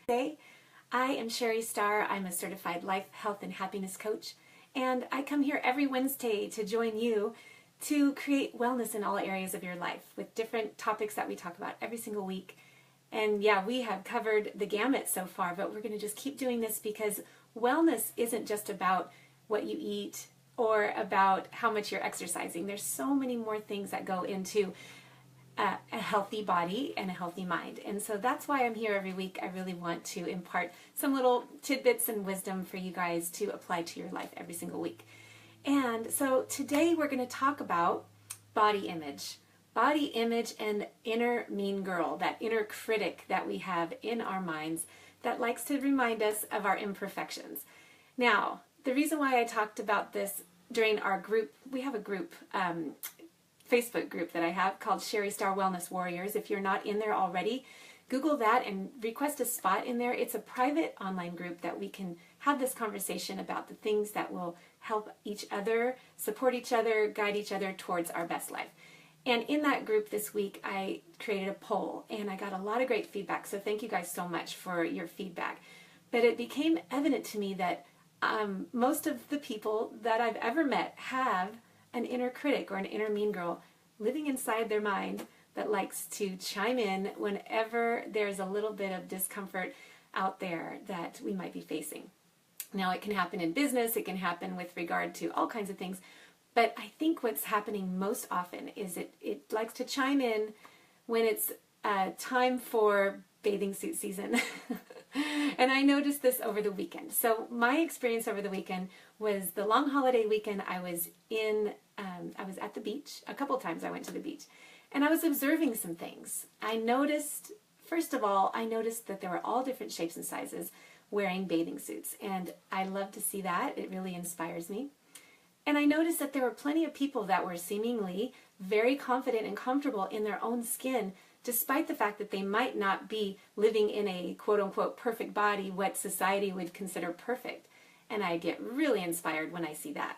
Today, I am Sherry Starr. I'm a certified life, health, and happiness coach, and I come here every Wednesday to join you to create wellness in all areas of your life with different topics that we talk about every single week. And yeah, we have covered the gamut so far, but we're going to just keep doing this because wellness isn't just about what you eat or about how much you're exercising. There's so many more things that go into a healthy body and a healthy mind. And so that's why I'm here every week. I really want to impart some little tidbits and wisdom for you guys to apply to your life every single week. And so today we're going to talk about body image. Body image and inner mean girl, that inner critic that we have in our minds that likes to remind us of our imperfections. Now, the reason why I talked about this during our group, we have a group, Facebook group that I have called Sherry Starr Wellness Warriors. If you're not in there already, Google that and request a spot in there. It's a private online group that we can have this conversation about the things that will help each other, support each other, guide each other towards our best life. And in that group this week, I created a poll and I got a lot of great feedback. So thank you guys so much for your feedback. But it became evident to me that most of the people that I've ever met have an inner critic or an inner mean girl living inside their mind that likes to chime in whenever there's a little bit of discomfort out there that we might be facing. Now, it can happen in business, it can happen with regard to all kinds of things, but I think what's happening most often is it likes to chime in when it's time for bathing suit season. And I noticed this over the weekend. So my experience over the weekend was the long holiday weekend. I was at the beach. A couple times I went to the beach. And I was observing some things. First of all, I noticed that there were all different shapes and sizes wearing bathing suits. And I love to see that. It really inspires me. And I noticed that there were plenty of people that were seemingly very confident and comfortable in their own skin, despite the fact that they might not be living in a quote-unquote perfect body, what society would consider perfect. And I get really inspired when I see that.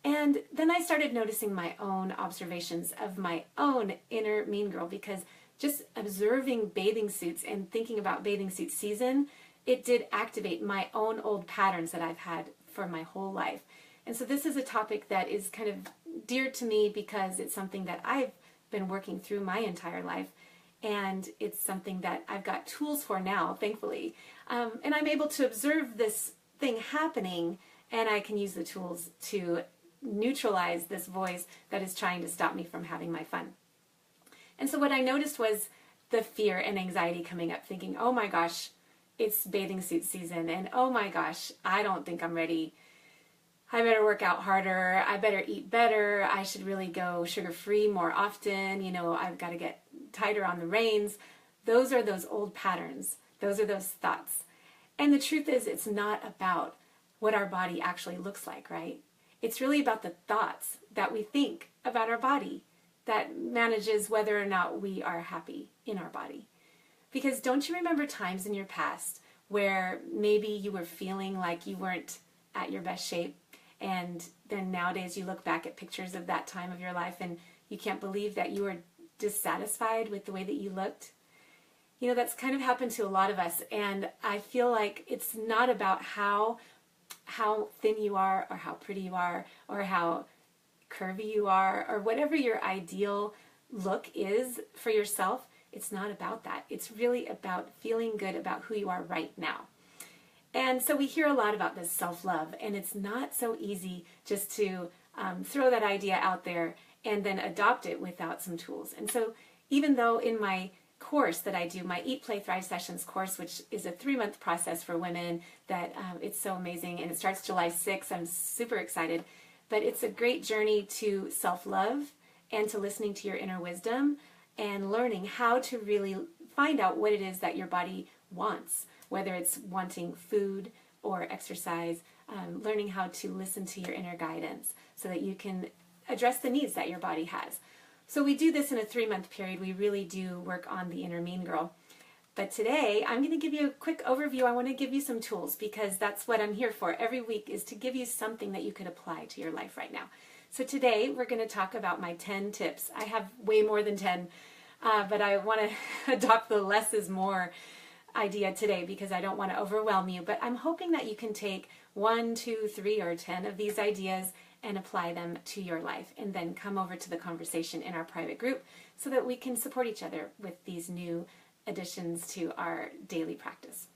And then I started noticing my own observations of my own inner mean girl, because just observing bathing suits and thinking about bathing suit season, it did activate my own old patterns that I've had for my whole life. And so this is a topic that is kind of dear to me because it's something that I've been working through my entire life, and it's something that I've got tools for now, thankfully. And I'm able to observe this thing happening, and I can use the tools to neutralize this voice that is trying to stop me from having my fun. And so what I noticed was the fear and anxiety coming up, thinking, oh my gosh, it's bathing suit season, and oh my gosh, I don't think I'm ready. I better work out harder, I better eat better, I should really go sugar-free more often, I've got to get tighter on the reins. Those are those old patterns. Those are those thoughts. And the truth is, it's not about what our body actually looks like, right? It's really about the thoughts that we think about our body that manages whether or not we are happy in our body. Because don't you remember times in your past where maybe you were feeling like you weren't at your best shape, and then nowadays you look back at pictures of that time of your life and you can't believe that you were dissatisfied with the way that you looked? That's kind of happened to a lot of us, and I feel like it's not about how thin you are or how pretty you are or how curvy you are or whatever your ideal look is for yourself. It's not about that. It's really about feeling good about who you are right now. And so we hear a lot about this self-love, and it's not so easy just to throw that idea out there and then adopt it without some tools. And so even though in my course that I do, my Eat, Play, Thrive Sessions course, which is a 3-month process for women, that it's so amazing, and it starts July 6th. I'm super excited. But it's a great journey to self-love and to listening to your inner wisdom and learning how to really find out what it is that your body wants, whether it's wanting food or exercise, learning how to listen to your inner guidance so that you can address the needs that your body has. So we do this in a 3-month period. We really do work on the inner mean girl. But today, I'm going to give you a quick overview. I want to give you some tools because that's what I'm here for every week, is to give you something that you could apply to your life right now. So today, we're going to talk about my 10 tips. I have way more than 10, but I want to adopt the less is more idea today because I don't want to overwhelm you, but I'm hoping that you can take 1, 2, 3, or 10 of these ideas and apply them to your life, and then come over to the conversation in our private group so that we can support each other with these new additions to our daily practice.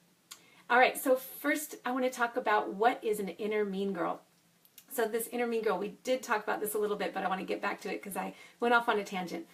All right, so first I want to talk about what is an inner mean girl. So this inner mean girl, we did talk about this a little bit, but I want to get back to it because I went off on a tangent.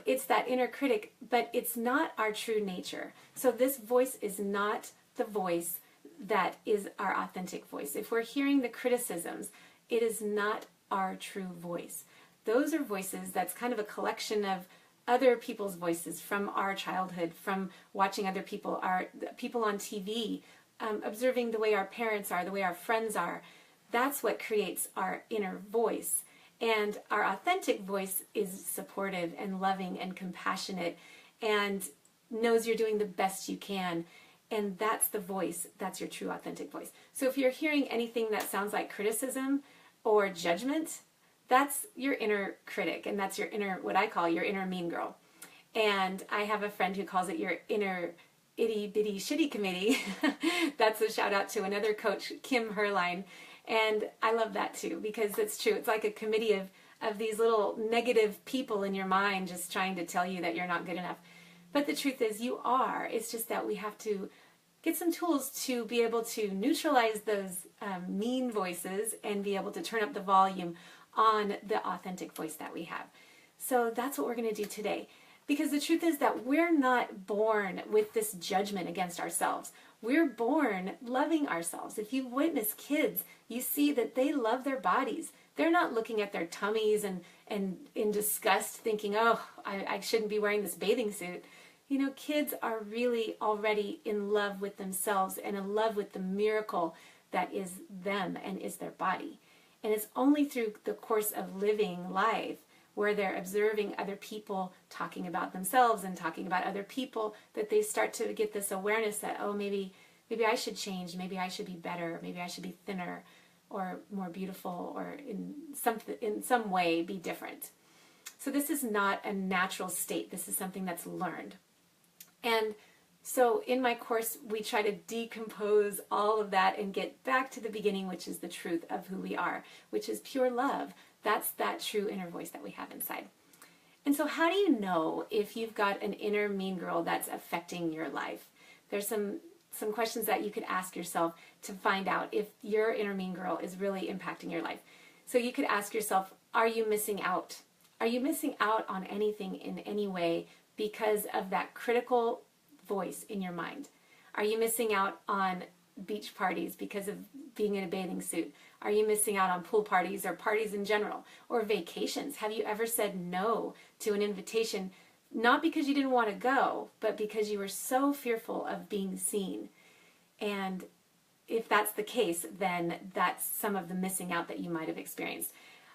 It's that inner critic, but it's not our true nature. So this voice is not the voice that is our authentic voice. If we're hearing the criticisms, it is not our true voice. Those are voices that's kind of a collection of other people's voices from our childhood, from watching other people, our people on TV, observing the way our parents are, the way our friends are. That's what creates our inner voice. And our authentic voice is supportive and loving and compassionate and knows you're doing the best you can. And that's the voice, that's your true authentic voice. So if you're hearing anything that sounds like criticism or judgment, that's your inner critic, and that's your inner, what I call your inner mean girl. And I have a friend who calls it your inner itty bitty shitty committee. That's a shout out to another coach, Kim Herline. And I love that too, because it's true. It's like a committee of these little negative people in your mind just trying to tell you that you're not good enough. But the truth is you are. It's just that we have to get some tools to be able to neutralize those mean voices and be able to turn up the volume on the authentic voice that we have. So that's what we're going to do today. Because the truth is that we're not born with this judgment against ourselves. We're born loving ourselves. If you witness kids, you see that they love their bodies. They're not looking at their tummies and in disgust thinking, oh, I shouldn't be wearing this bathing suit. You know, kids are really already in love with themselves and in love with the miracle that is them and is their body. And it's only through the course of living life where they're observing other people talking about themselves and talking about other people that they start to get this awareness that, oh, maybe I should change, maybe I should be better, maybe I should be thinner or more beautiful or in some way be different. So this is not a natural state. This is something that's learned. And so in my course, we try to decompose all of that and get back to the beginning, which is the truth of who we are, which is pure love. That's that true inner voice that we have inside. And so how do you know if you've got an inner mean girl that's affecting your life? There's some questions that you could ask yourself to find out if your inner mean girl is really impacting your life. So you could ask yourself, are you missing out? Are you missing out on anything in any way because of that critical voice in your mind? Are you missing out on beach parties because of being in a bathing suit? Are you missing out on pool parties or parties in general? Or vacations? Have you ever said no to an invitation, not because you didn't want to go, but because you were so fearful of being seen? And if that's the case, then that's some of the missing out that you might have experienced.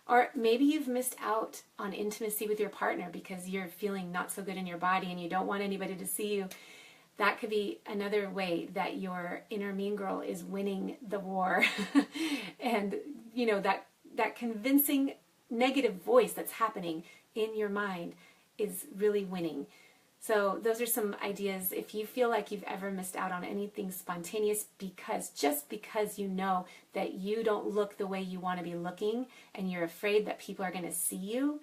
Or maybe you've missed out on intimacy with your partner because you're feeling not so good in your body and you don't want anybody to see you. That could be another way that your inner mean girl is winning the war. And, you know, that convincing negative voice that's happening in your mind is really winning. So those are some ideas. If you feel like you've ever missed out on anything spontaneous just because you know that you don't look the way you want to be looking and you're afraid that people are going to see you,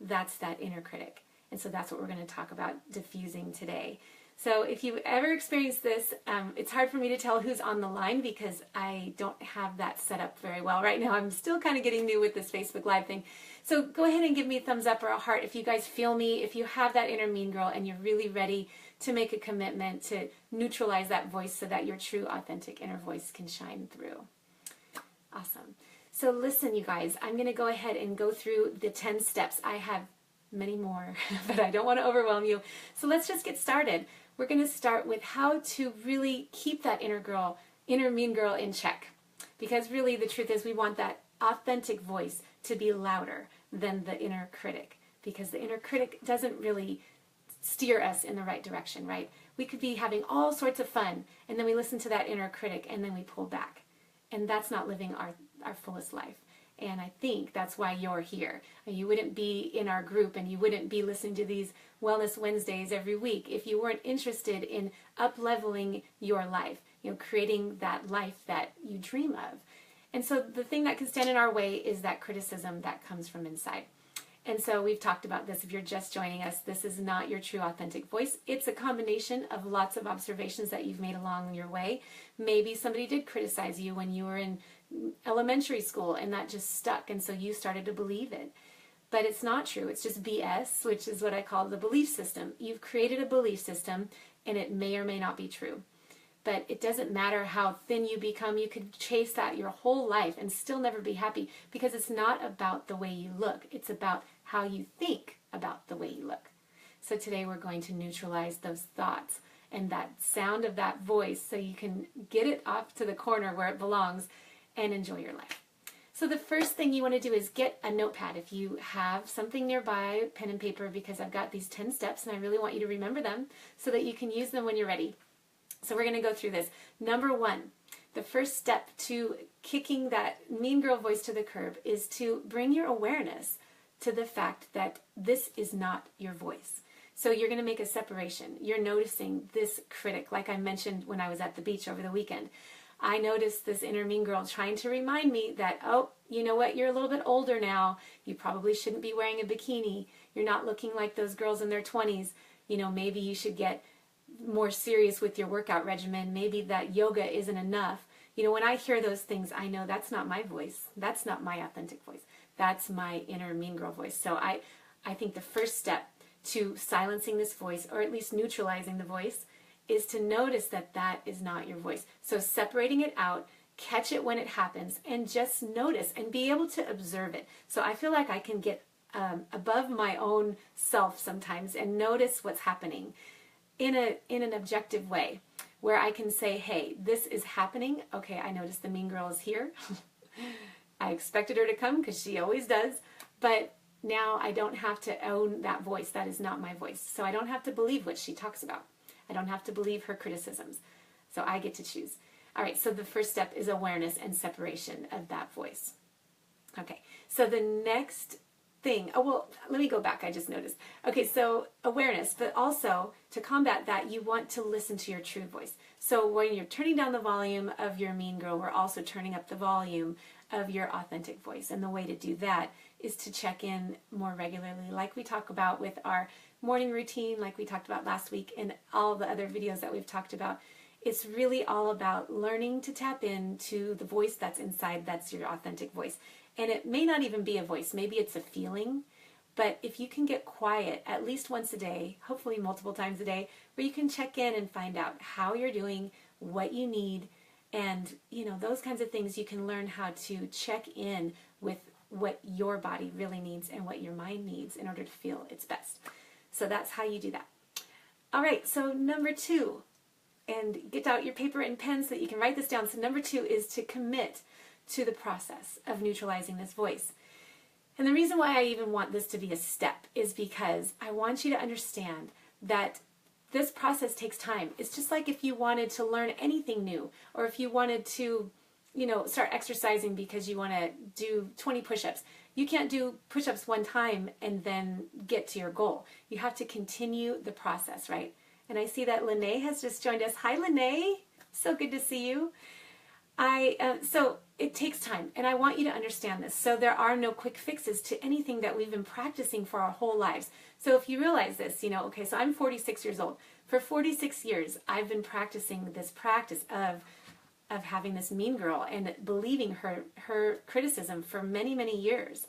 that's that inner critic. And so that's what we're going to talk about diffusing today. So if you've ever experienced this, it's hard for me to tell who's on the line because I don't have that set up very well right now. I'm still kind of getting new with this Facebook Live thing. So go ahead and give me a thumbs up or a heart if you guys feel me, if you have that inner mean girl and you're really ready to make a commitment to neutralize that voice so that your true, authentic inner voice can shine through. Awesome. So listen, you guys, I'm going to go ahead and go through the 10 steps. I have many more, but I don't want to overwhelm you. So let's just get started. We're going to start with how to really keep that inner mean girl in check. Because really the truth is we want that authentic voice to be louder than the inner critic. Because the inner critic doesn't really steer us in the right direction, right? We could be having all sorts of fun and then we listen to that inner critic and then we pull back. And that's not living our fullest life. And I think that's why you're here. You wouldn't be in our group and you wouldn't be listening to these Wellness Wednesdays every week if you weren't interested in up-leveling your life, creating that life that you dream of. And so the thing that can stand in our way is that criticism that comes from inside. And so we've talked about this. If you're just joining us, this is not your true authentic voice. It's a combination of lots of observations that you've made along your way. Maybe somebody did criticize you when you were in elementary school and that just stuck, and so you started to believe it. But it's not true. It's just BS, which is what I call the belief system. You've created a belief system and it may or may not be true. But it doesn't matter how thin you become. You could chase that your whole life and still never be happy, because it's not about the way you look. It's about how you think about the way you look. So today we're going to neutralize those thoughts and that sound of that voice so you can get it off to the corner where it belongs and enjoy your life. So the first thing you want to do is get a notepad. If you have something nearby, pen and paper, because I've got these 10 steps and I really want you to remember them so that you can use them when you're ready. So we're going to go through this. Number one, the first step to kicking that mean girl voice to the curb is to bring your awareness to the fact that this is not your voice. So you're going to make a separation. You're noticing this critic, like I mentioned when I was at the beach over the weekend. I noticed this inner mean girl trying to remind me that, oh, you know what, you're a little bit older now. You probably shouldn't be wearing a bikini. You're not looking like those girls in their 20s. Maybe you should get more serious with your workout regimen. Maybe that yoga isn't enough. When I hear those things, I know that's not my voice. That's not my authentic voice. That's my inner mean girl voice. So I think the first step to silencing this voice, or at least neutralizing the voice, is to notice that that is not your voice. So separating it out, catch it when it happens, and just notice and be able to observe it. So I feel like I can get above my own self sometimes and notice what's happening in an objective way, where I can say, hey, this is happening. Okay, I noticed the mean girl is here. I expected her to come because she always does, but now I don't have to own that voice. That is not my voice. So I don't have to believe what she talks about. I don't have to believe her criticisms. So I get to choose. All right, so the first step is awareness and separation of that voice. Okay, so the next thing, let me go back, I just noticed. Okay, so awareness, but also to combat that, you want to listen to your true voice. So when you're turning down the volume of your mean girl, we're also turning up the volume of your authentic voice. And the way to do that is to check in more regularly, like we talk about with our morning routine, like we talked about last week, and all the other videos that we've talked about. It's really all about learning to tap into the voice that's inside, that's your authentic voice. And it may not even be a voice, maybe it's a feeling, but if you can get quiet at least once a day, hopefully multiple times a day, where you can check in and find out how you're doing, what you need, and those kinds of things, you can learn how to check in with what your body really needs and what your mind needs in order to feel its best. So that's how you do that. All right, so number two, and get out your paper and pen so that you can write this down. So number two is to commit to the process of neutralizing this voice. And the reason why I even want this to be a step is because I want you to understand that this process takes time. It's just like if you wanted to learn anything new, or if you wanted to, start exercising because you want to do 20 push-ups. You can't do push-ups one time and then get to your goal. You have to continue the process, right? And I see that Lene has just joined us. Hi, Lene. So good to see you. So it takes time, and I want you to understand this. So there are no quick fixes to anything that we've been practicing for our whole lives. So if you realize this, okay, so I'm 46 years old. For 46 years, I've been practicing this practice of having this mean girl and believing her criticism for many, many years.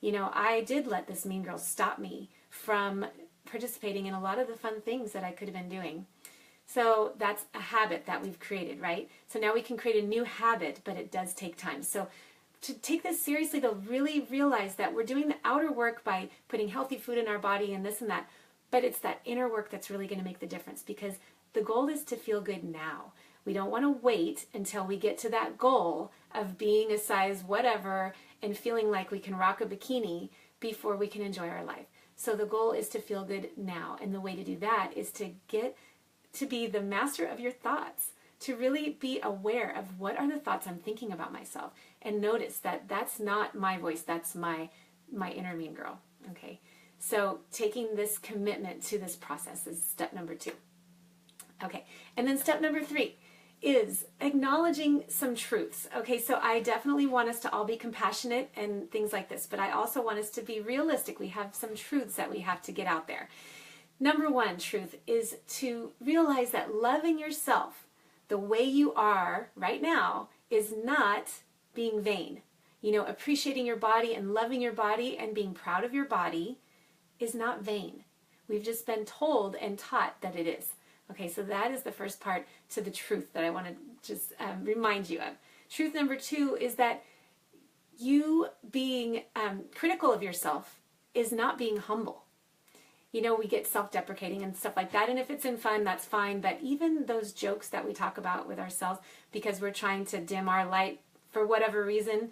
I did let this mean girl stop me from participating in a lot of the fun things that I could have been doing. So that's a habit that we've created, right? So now we can create a new habit, but it does take time. So to take this seriously, they'll really realize that we're doing the outer work by putting healthy food in our body and this and that, but it's that inner work that's really going to make the difference, because the goal is to feel good now. We don't want to wait until we get to that goal of being a size whatever and feeling like we can rock a bikini before we can enjoy our life. So the goal is to feel good now, and the way to do that is to get to be the master of your thoughts. to really be aware of what are the thoughts I'm thinking about myself, and notice that that's not my voice, that's my inner mean girl. Okay, so taking this commitment to this process is step number 2. Okay, and then step number 3 is acknowledging some truths. Okay, so I definitely want us to all be compassionate and things like this, but I also want us to be realistic. We have some truths that we have to get out there. Number 1 truth is to realize that loving yourself the way you are right now is not being vain. You know, appreciating your body and loving your body and being proud of your body is not vain. We've just been told and taught that it is. Okay, so that is the first part to the truth that I want to just remind you of. Truth number 2 is that you being critical of yourself is not being humble. You know, we get self-deprecating and stuff like that, and if it's in fun, that's fine, but even those jokes that we talk about with ourselves because we're trying to dim our light for whatever reason,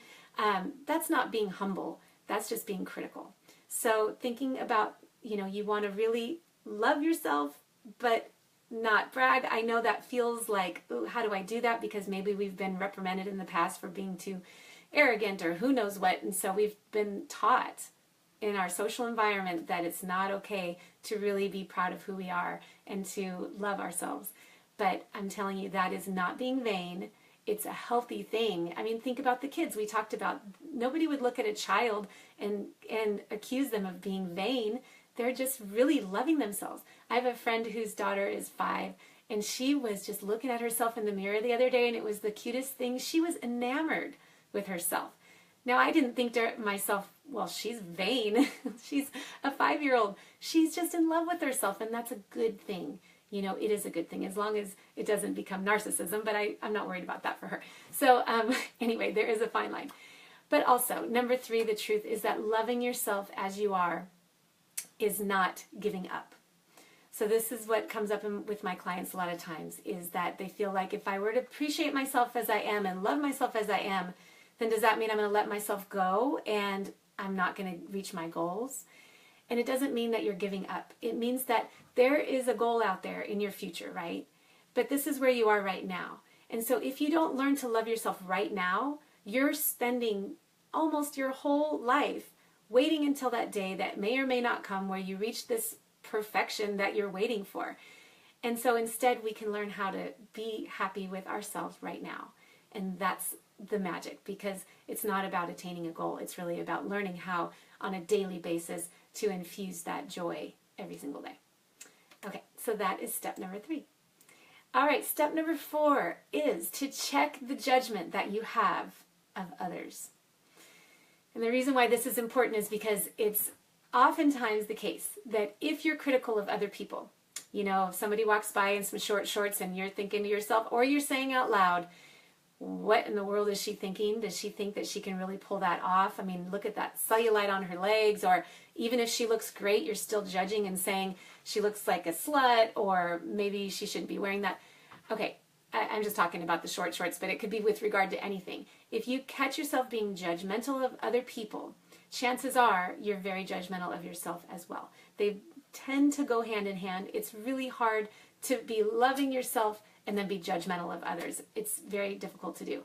that's not being humble. That's just being critical. So thinking about, you know, you want to really love yourself, but not brag. I know that feels like, ooh, how do I do that? Because maybe we've been reprimanded in the past for being too arrogant or who knows what, and so we've been taught in our social environment that it's not okay to really be proud of who we are and to love ourselves. But I'm telling you, that is not being vain. It's a healthy thing. I mean, think about the kids we talked about. Nobody would look at a child and accuse them of being vain. They're just really loving themselves. I have a friend whose daughter is 5, and she was just looking at herself in the mirror the other day, and it was the cutest thing. She was enamored with herself. Now, I didn't think to myself, well, she's vain. She's a 5-year-old. She's just in love with herself, and that's a good thing. You know, it is a good thing as long as it doesn't become narcissism, but I'm not worried about that for her. So anyway, there is a fine line. But also, number 3, the truth is that loving yourself as you are is not giving up. So this is what comes up with my clients a lot of times, is that they feel like if I were to appreciate myself as I am and love myself as I am, then does that mean I'm going to let myself go and I'm not going to reach my goals? And it doesn't mean that you're giving up. It means that there is a goal out there in your future, right? But this is where you are right now. And so if you don't learn to love yourself right now, you're spending almost your whole life waiting until that day that may or may not come where you reach this perfection that you're waiting for. And so instead we can learn how to be happy with ourselves right now. And that's the magic, because it's not about attaining a goal. It's really about learning how on a daily basis to infuse that joy every single day. Okay, so that is step number 3. All right, step number 4 is to check the judgment that you have of others. And the reason why this is important is because it's oftentimes the case that if you're critical of other people, you know, if somebody walks by in some short shorts and you're thinking to yourself, or you're saying out loud, what in the world is she thinking? Does she think that she can really pull that off? I mean, look at that cellulite on her legs. Or even if she looks great, you're still judging and saying she looks like a slut, or maybe she shouldn't be wearing that. Okay, I'm just talking about the short shorts, but it could be with regard to anything. If you catch yourself being judgmental of other people, chances are you're very judgmental of yourself as well. They tend to go hand in hand. It's really hard to be loving yourself and then be judgmental of others. It's very difficult to do.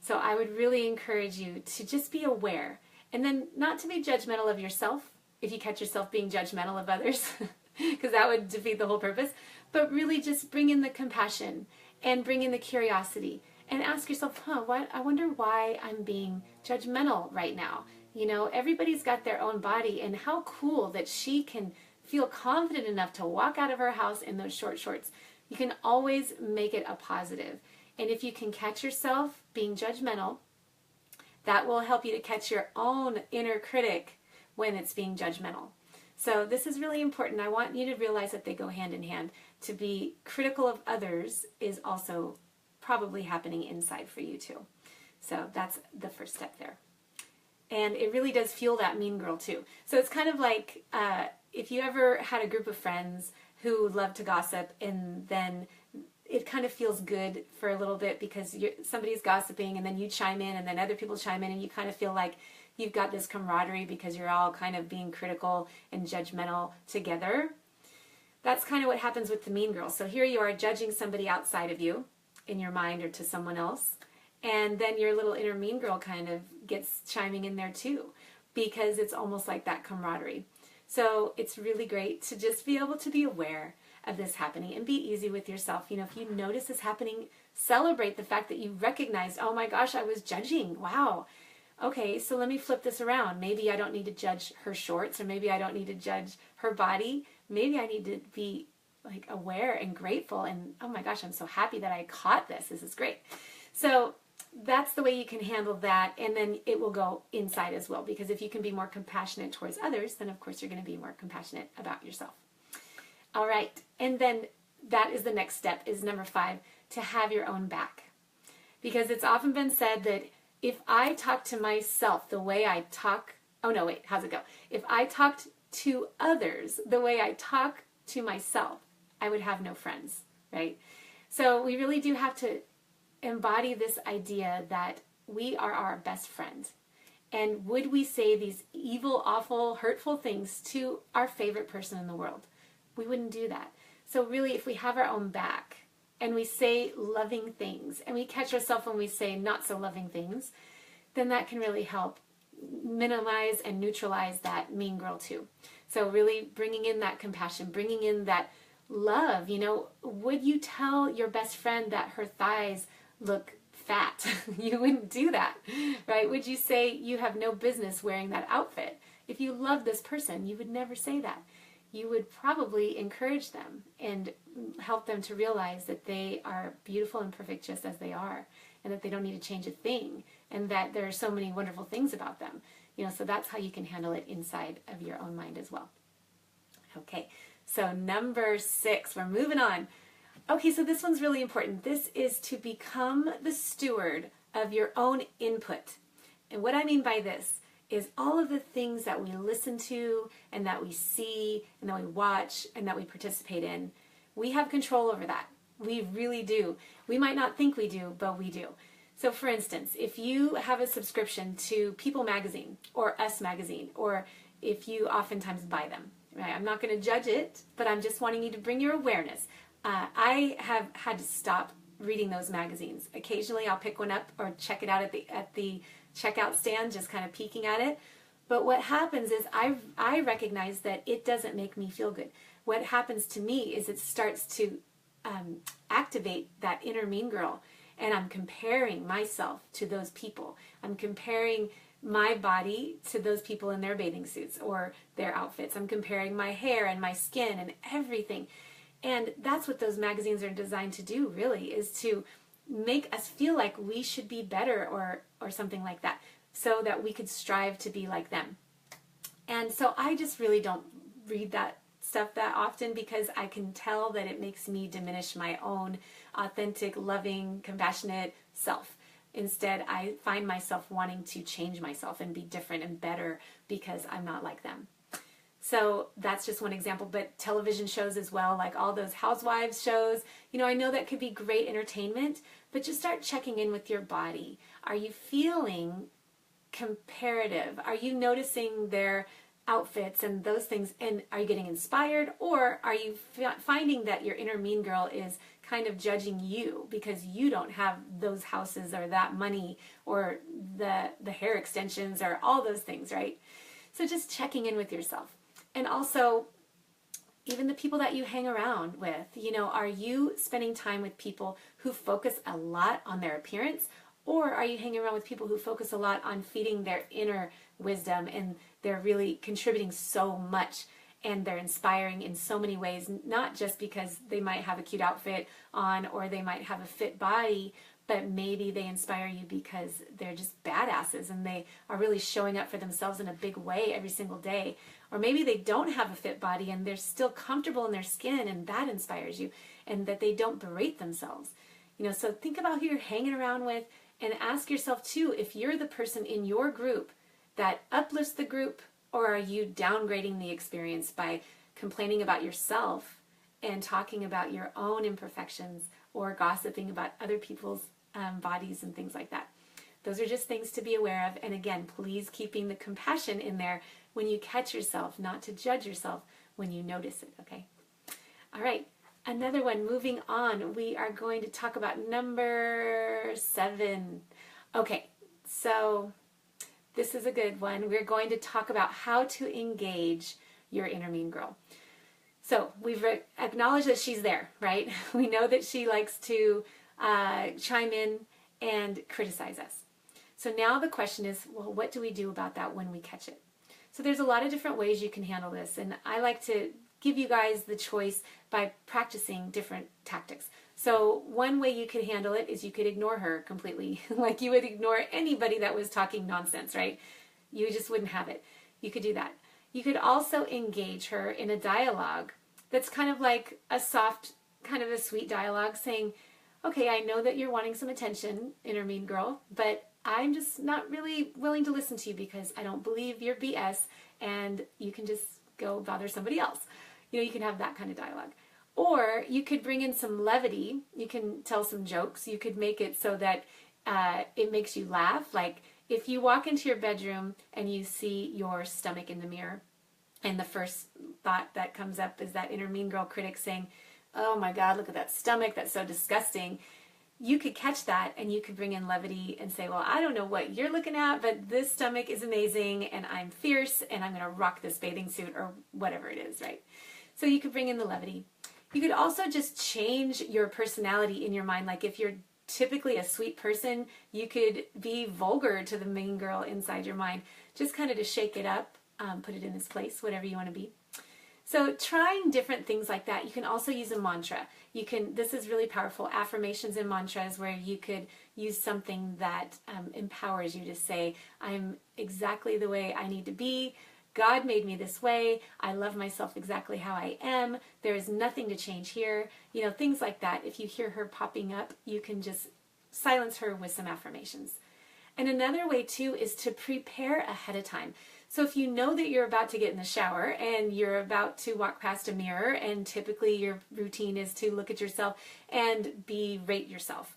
So I would really encourage you to just be aware, and then not to be judgmental of yourself if you catch yourself being judgmental of others, because that would defeat the whole purpose, but really just bring in the compassion and bring in the curiosity and ask yourself, I wonder why I'm being judgmental right now. You know, everybody's got their own body, and how cool that she can feel confident enough to walk out of her house in those short shorts. You can always make it a positive. And if you can catch yourself being judgmental, that will help you to catch your own inner critic when it's being judgmental. So this is really important. I want you to realize that they go hand in hand. To be critical of others is also probably happening inside for you too. So that's the first step there. And it really does fuel that mean girl too. So it's kind of like if you ever had a group of friends who love to gossip, and then it kind of feels good for a little bit because somebody's gossiping, and then you chime in, and then other people chime in, and you kind of feel like you've got this camaraderie because you're all kind of being critical and judgmental together. That's kind of what happens with the mean girl. So here you are judging somebody outside of you, in your mind or to someone else. And then your little inner mean girl kind of gets chiming in there too, because it's almost like that camaraderie. So it's really great to just be able to be aware of this happening and be easy with yourself. You know, if you notice this happening, celebrate the fact that you recognized, oh my gosh, I was judging. Wow. Okay, so let me flip this around. Maybe I don't need to judge her shorts, or maybe I don't need to judge her body. Maybe I need to be like aware and grateful and, oh my gosh, I'm so happy that I caught this. This is great. So that's the way you can handle that, and then it will go inside as well, because if you can be more compassionate towards others, then of course you're going to be more compassionate about yourself. All right, and then that is the next step, is number 5, to have your own back. Because it's often been said that if I talk to myself the way I talk, oh no, wait, how's it go? If I talked to others the way I talk to myself, I would have no friends, right? So we really do have to embody this idea that we are our best friend. And would we say these evil, awful, hurtful things to our favorite person in the world? We wouldn't do that. So really, if we have our own back and we say loving things and we catch ourselves when we say not so loving things, then that can really help minimize and neutralize that mean girl too. So really bringing in that compassion, bringing in that love. You know, would you tell your best friend that her thighs look fat? You wouldn't do that, right? Would you say you have no business wearing that outfit? If you love this person, you would never say that. You would probably encourage them and help them to realize that they are beautiful and perfect just as they are, and that they don't need to change a thing, and that there are so many wonderful things about them. You know, so that's how you can handle it inside of your own mind as well. Okay, so number 6, we're moving on. Okay, so this one's really important. This is to become the steward of your own input. And what I mean by this is all of the things that we listen to and that we see and that we watch and that we participate in, we have control over that. We really do. We might not think we do, but we do. So for instance, if you have a subscription to People magazine or Us magazine, or if you oftentimes buy them, right? I'm not going to judge it, but I'm just wanting you to bring your awareness. I have had to stop reading those magazines. Occasionally I'll pick one up or check it out at the checkout stand, just kind of peeking at it. But what happens is I recognize that it doesn't make me feel good. What happens to me is it starts to activate that inner mean girl, and I'm comparing myself to those people. I'm comparing my body to those people in their bathing suits or their outfits. I'm comparing my hair and my skin and everything. And that's what those magazines are designed to do, really, is to make us feel like we should be better or something like that, so that we could strive to be like them. And so I just really don't read that stuff that often, because I can tell that it makes me diminish my own authentic, loving, compassionate self. Instead, I find myself wanting to change myself and be different and better because I'm not like them. So that's just one example, but television shows as well, like all those housewives shows, you know, I know that could be great entertainment, but just start checking in with your body. Are you feeling comparative? Are you noticing their outfits and those things, and are you getting inspired, or are you finding that your inner mean girl is kind of judging you because you don't have those houses or that money or the hair extensions or all those things, right? So just checking in with yourself. And also, even the people that you hang around with, you know, are you spending time with people who focus a lot on their appearance, or are you hanging around with people who focus a lot on feeding their inner wisdom, and they're really contributing so much, and they're inspiring in so many ways, not just because they might have a cute outfit on or they might have a fit body, but maybe they inspire you because they're just badasses and they are really showing up for themselves in a big way every single day. Or maybe they don't have a fit body and they're still comfortable in their skin, and that inspires you, and that they don't berate themselves. You know, so think about who you're hanging around with, and ask yourself too, if you're the person in your group that uplifts the group, or are you downgrading the experience by complaining about yourself and talking about your own imperfections, or gossiping about other people's bodies and things like that. Those are just things to be aware of. And again, please keeping the compassion in there when you catch yourself, not to judge yourself when you notice it, okay? All right, Another one, moving on, we are going to talk about number 7. Okay, so this is a good one. We're going to talk about how to engage your inner mean girl. So we've acknowledged that she's there, right? We know that she likes to chime in and criticize us. So now the question is, well, what do we do about that when we catch it? So there's a lot of different ways you can handle this, and I like to give you guys the choice by practicing different tactics. So one way you could handle it is you could ignore her completely, like you would ignore anybody that was talking nonsense, right? You just wouldn't have it. You could do that. You could also engage her in a dialogue that's kind of like a soft, kind of a sweet dialogue saying, okay, I know that you're wanting some attention, inner mean girl, but I'm just not really willing to listen to you because I don't believe your BS, and you can just go bother somebody else. You know, you can have that kind of dialogue. Or you could bring in some levity. You can tell some jokes. You could make it so that it makes you laugh. Like if you walk into your bedroom and you see your stomach in the mirror, and the first thought that comes up is that inner mean girl critic saying, oh my God, look at that stomach, that's so disgusting. You could catch that and you could bring in levity and say, well, I don't know what you're looking at, but this stomach is amazing and I'm fierce and I'm going to rock this bathing suit or whatever it is, right? So you could bring in the levity. You could also just change your personality in your mind. Like if you're typically a sweet person, you could be vulgar to the mean girl inside your mind, just kind of to shake it up, put it in its place, whatever you want to be. So trying different things like that. You can also use a mantra. This is really powerful, affirmations and mantras, where you could use something that empowers you to say, I'm exactly the way I need to be. God made me this way. I love myself exactly how I am. There is nothing to change here. You know, things like that. If you hear her popping up, you can just silence her with some affirmations. And another way too is to prepare ahead of time. So if you know that you're about to get in the shower and you're about to walk past a mirror, and typically your routine is to look at yourself and berate yourself,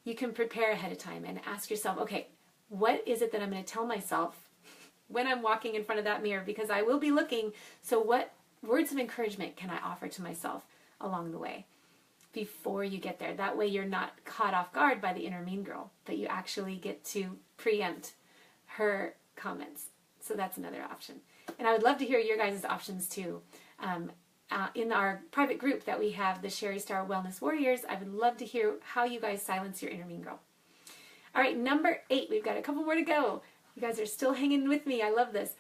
you can prepare ahead of time and ask yourself, okay, what is it that I'm going to tell myself when I'm walking in front of that mirror? Because I will be looking, so what words of encouragement can I offer to myself along the way before you get there? That way you're not caught off guard by the inner mean girl, but you actually get to preempt her comments. So that's another option. And I would love to hear your guys' options too. In our private group that we have, the Sherry Star Wellness Warriors, I would love to hear how you guys silence your inner mean girl. All right, number 8. We've got a couple more to go. You guys are still hanging with me. I love this.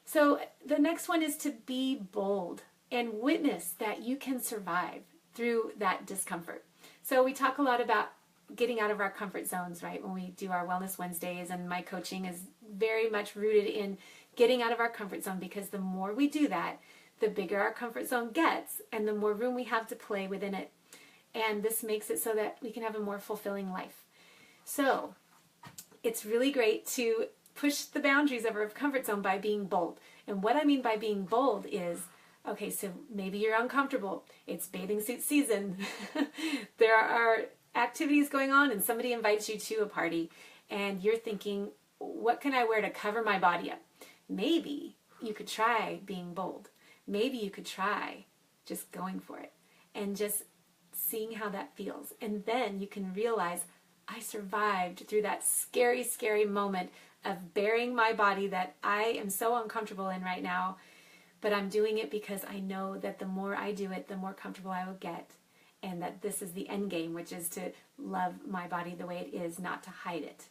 So the next one is to be bold and witness that you can survive through that discomfort. So we talk a lot about getting out of our comfort zones, right? When we do our Wellness Wednesdays, and my coaching is very much rooted in getting out of our comfort zone, because the more we do that, the bigger our comfort zone gets and the more room we have to play within it. And this makes it so that we can have a more fulfilling life. So it's really great to push the boundaries of our comfort zone by being bold. And what I mean by being bold is, okay, so maybe you're uncomfortable. It's bathing suit season. There are activities going on and somebody invites you to a party and you're thinking, what can I wear to cover my body up? Maybe you could try being bold. Maybe you could try just going for it and just seeing how that feels. And then you can realize, I survived through that scary, scary moment of bearing my body that I am so uncomfortable in right now, but I'm doing it because I know that the more I do it, the more comfortable I will get. And that this is the end game, which is to love my body the way it is, not to hide it.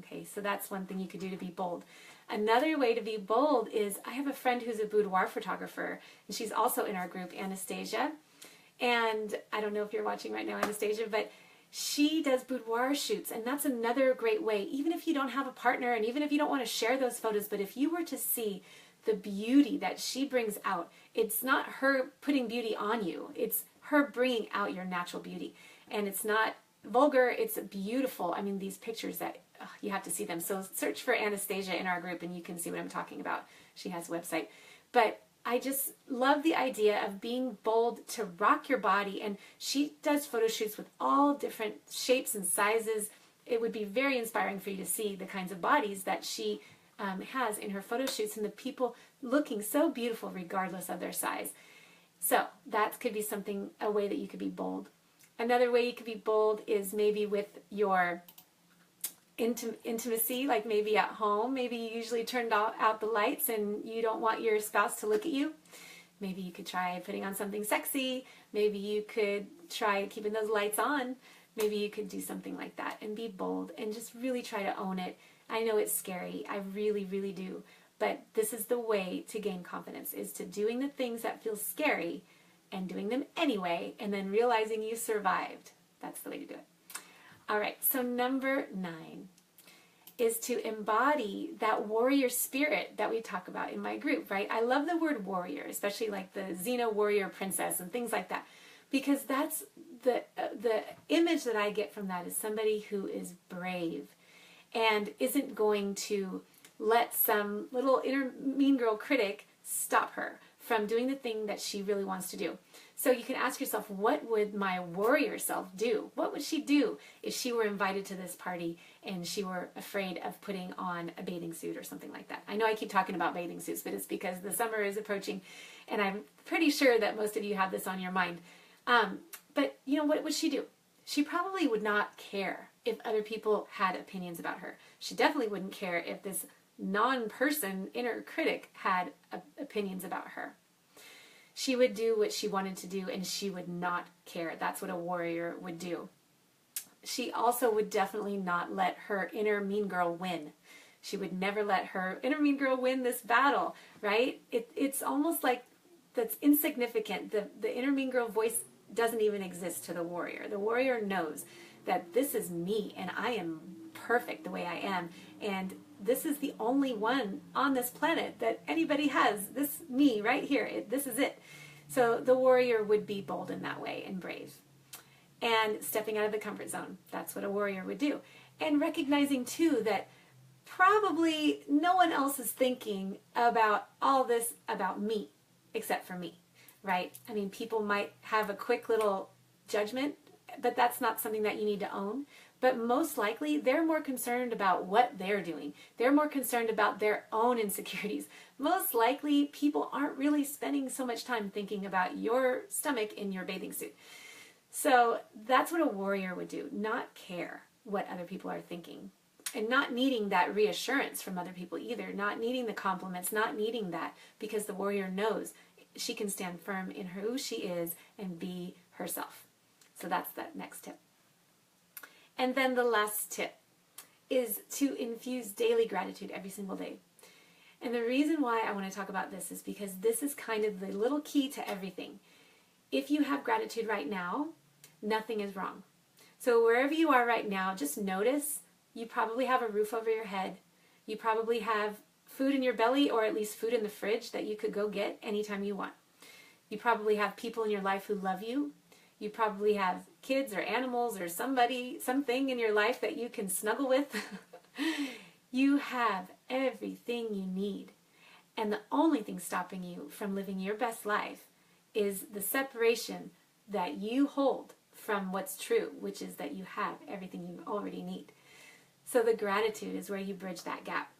Okay, so that's one thing you could do to be bold. Another way to be bold is, I have a friend who's a boudoir photographer, and she's also in our group, Anastasia. And I don't know if you're watching right now, Anastasia, but she does boudoir shoots, and that's another great way, even if you don't have a partner, and even if you don't want to share those photos, but if you were to see the beauty that she brings out, it's not her putting beauty on you, it's her bringing out your natural beauty. And it's not vulgar, it's beautiful. I mean, these pictures that you have to see them. So search for Anastasia in our group and you can see what I'm talking about. She has a website. But I just love the idea of being bold to rock your body. And she does photo shoots with all different shapes and sizes. It would be very inspiring for you to see the kinds of bodies that she has in her photo shoots, and the people looking so beautiful regardless of their size. So that could be something, a way that you could be bold. Another way you could be bold is maybe with your intimacy, like maybe at home. Maybe you usually turned out the lights and you don't want your spouse to look at you. Maybe you could try putting on something sexy. Maybe you could try keeping those lights on. Maybe you could do something like that and be bold and just really try to own it. I know it's scary. I really, really do. But this is the way to gain confidence, is to doing the things that feel scary and doing them anyway, and then realizing you survived. That's the way to do it. All right, so number 9 is to embody that warrior spirit that we talk about in my group, right? I love the word warrior, especially like the Xena warrior princess and things like that, because that's the image that I get from that is somebody who is brave and isn't going to let some little inner mean girl critic stop her from doing the thing that she really wants to do. So you can ask yourself, what would my warrior self do? What would she do if she were invited to this party and she were afraid of putting on a bathing suit or something like that? I know I keep talking about bathing suits, but it's because the summer is approaching, and I'm pretty sure that most of you have this on your mind. But you know, what would she do? She probably would not care if other people had opinions about her. She definitely wouldn't care if this non-person inner critic had opinions about her. She would do what she wanted to do, and she would not care. That's what a warrior would do. She also would definitely not let her inner mean girl win. She would never let her inner mean girl win this battle, right? It's almost like that's insignificant. The inner mean girl voice doesn't even exist to the warrior. The warrior knows that this is me, and I am perfect the way I am, and this is the only one on this planet that anybody has. This me right here. This is it. So the warrior would be bold in that way and brave. And stepping out of the comfort zone. That's what a warrior would do. And recognizing too that probably no one else is thinking about all this about me except for me, right? I mean, people might have a quick little judgment, but that's not something that you need to own. But most likely, they're more concerned about what they're doing. They're more concerned about their own insecurities. Most likely, people aren't really spending so much time thinking about your stomach in your bathing suit. So that's what a warrior would do, not care what other people are thinking. And not needing that reassurance from other people either, not needing the compliments, not needing that, because the warrior knows she can stand firm in who she is and be herself. So that's that next tip. And then the last tip is to infuse daily gratitude every single day. And the reason why I want to talk about this is because this is kind of the little key to everything. If you have gratitude right now, nothing is wrong. So wherever you are right now, just notice you probably have a roof over your head. You probably have food in your belly, or at least food in the fridge that you could go get anytime you want. You probably have people in your life who love you. You probably have kids or animals or something in your life that you can snuggle with. You have everything you need. And the only thing stopping you from living your best life is the separation that you hold from what's true, which is that you have everything you already need. So the gratitude is where you bridge that gap.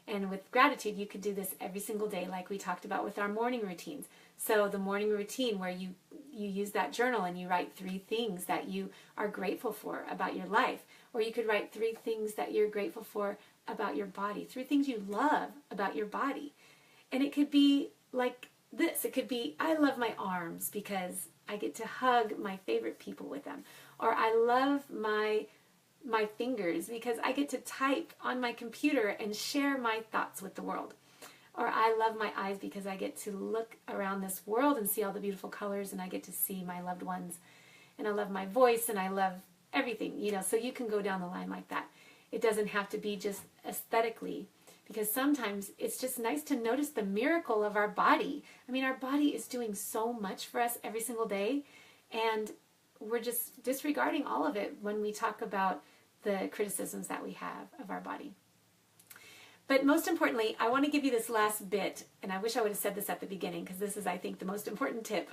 And with gratitude, you could do this every single day, like we talked about with our morning routines. So the morning routine where you use that journal and you write 3 things that you are grateful for about your life. Or you could write 3 things that you're grateful for about your body. 3 things you love about your body. And it could be like this. It could be, I love my arms because I get to hug my favorite people with them. Or I love my fingers because I get to type on my computer and share my thoughts with the world. Or I love my eyes because I get to look around this world and see all the beautiful colors, and I get to see my loved ones. And I love my voice, and I love everything, so you can go down the line like that. It doesn't have to be just aesthetically, because sometimes it's just nice to notice the miracle of our body. I mean, our body is doing so much for us every single day, and we're just disregarding all of it when we talk about the criticisms that we have of our body. But most importantly, I want to give you this last bit, and I wish I would have said this at the beginning, because this is, I think, the most important tip,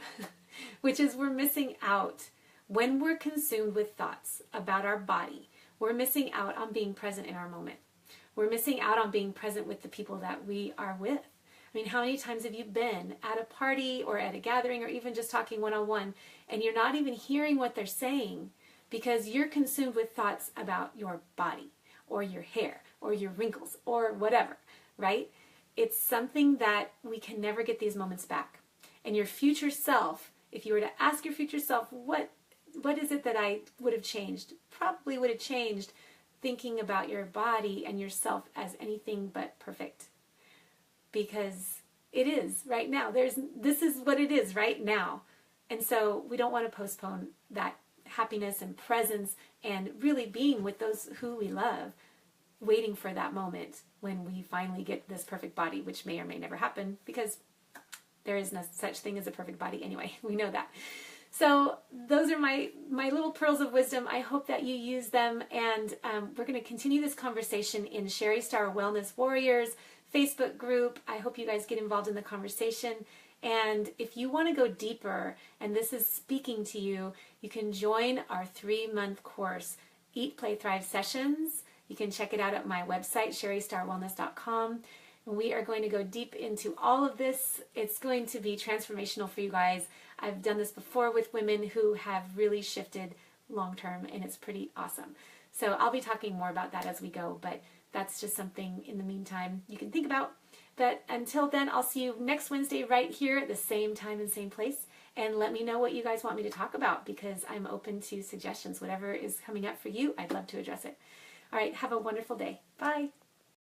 which is we're missing out when we're consumed with thoughts about our body. We're missing out on being present in our moment. We're missing out on being present with the people that we are with. I I mean, how many times have you been at a party or at a gathering or even just talking one-on-one and you're not even hearing what they're saying because you're consumed with thoughts about your body or your hair or your wrinkles or whatever, right? It's something that we can never get these moments back. And your future self, if you were to ask your future self, what is it that I would have changed? Probably would have changed thinking about your body and yourself as anything but perfect. Because it is right now. This is what it is right now. And so we don't want to postpone that happiness and presence and really being with those who we love, waiting for that moment when we finally get this perfect body, which may or may never happen because there is no such thing as a perfect body anyway. We know that. So those are my little pearls of wisdom. I hope that you use them, and we're going to continue this conversation in Sherry Star Wellness Warriors Facebook group. I hope you guys get involved in the conversation. And if you want to go deeper, and this is speaking to you, you can join our 3-month course, Eat, Play, Thrive Sessions. You can check it out at my website, sherrystarwellness.com. And we are going to go deep into all of this. It's going to be transformational for you guys. I've done this before with women who have really shifted long term, and it's pretty awesome. So I'll be talking more about that as we go, but that's just something in the meantime you can think about. But until then, I'll see you next Wednesday right here at the same time and same place. And let me know what you guys want me to talk about, because I'm open to suggestions. Whatever is coming up for you, I'd love to address it. All right, have a wonderful day. Bye.